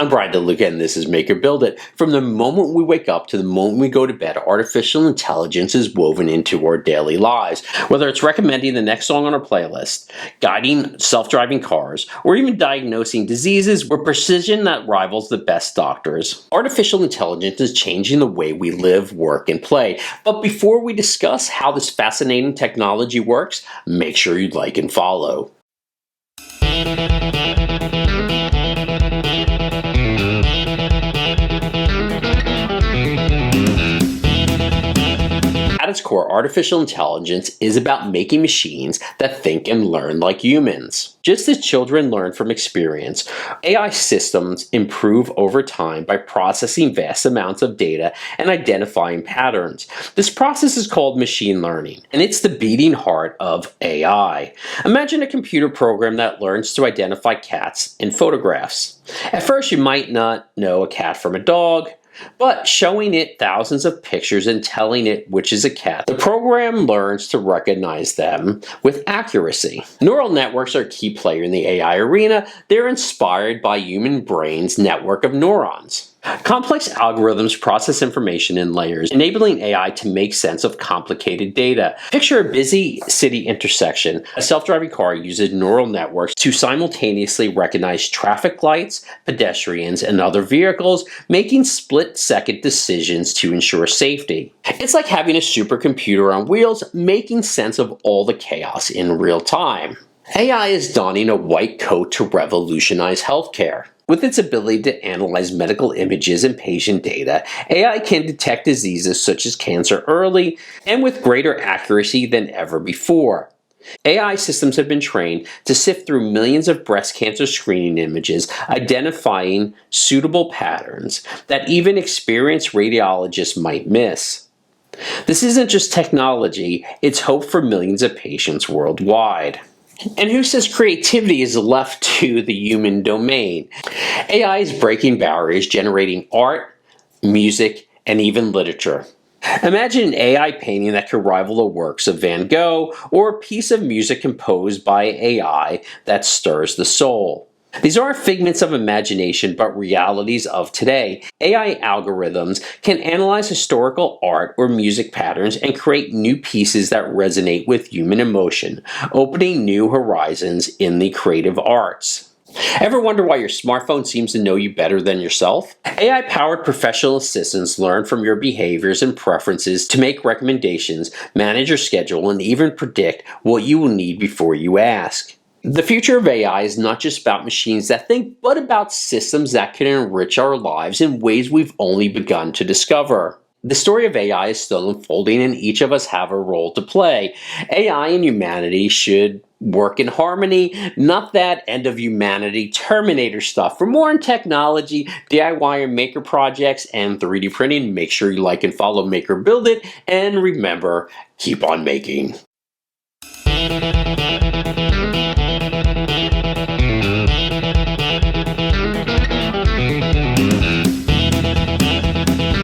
I'm Brian DeLuca, and this is Make or Build It. From the moment we wake up to the moment we go to bed, artificial intelligence is woven into our daily lives. Whether it's recommending the next song on our playlist, guiding self-driving cars, or even diagnosing diseases with precision that rivals the best doctors. Artificial intelligence is changing the way we live, work, and play. But before we discuss how this fascinating technology works, make sure you like and follow. At its core, artificial intelligence is about making machines that think and learn like humans. Just as children learn from experience, AI systems improve over time by processing vast amounts of data and identifying patterns. This process is called machine learning, and it's the beating heart of AI. Imagine a computer program that learns to identify cats in photographs. At first, you might not know a cat from a dog, but showing it thousands of pictures and telling it which is a cat, the program learns to recognize them with accuracy. Neural networks are a key player in the AI arena. They're inspired by human brain's network of neurons. Complex algorithms process information in layers, enabling AI to make sense of complicated data. Picture a busy city intersection. A self-driving car uses neural networks to simultaneously recognize traffic lights, pedestrians, and other vehicles, making split-second decisions to ensure safety. It's like having a supercomputer on wheels, making sense of all the chaos in real time. AI is donning a white coat to revolutionize healthcare. With its ability to analyze medical images and patient data, AI can detect diseases such as cancer early and with greater accuracy than ever before. AI systems have been trained to sift through millions of breast cancer screening images, identifying suitable patterns that even experienced radiologists might miss. This isn't just technology, it's hope for millions of patients worldwide. And who says creativity is left to the human domain? AI is breaking barriers, generating art, music, and even literature. Imagine an AI painting that could rival the works of Van Gogh, or a piece of music composed by AI that stirs the soul. These aren't figments of imagination, but realities of today. AI algorithms can analyze historical art or music patterns and create new pieces that resonate with human emotion, opening new horizons in the creative arts. Ever wonder why your smartphone seems to know you better than yourself? AI-powered professional assistants learn from your behaviors and preferences to make recommendations, manage your schedule, and even predict what you will need before you ask. The future of AI is not just about machines that think, but about systems that can enrich our lives in ways we've only begun to discover. The story of AI is still unfolding, and each of us have a role to play. AI and humanity should work in harmony, not that end of humanity Terminator stuff. For more on technology, DIY and maker projects, and 3D printing, make sure you like and follow Make or Build It, and remember, keep on making.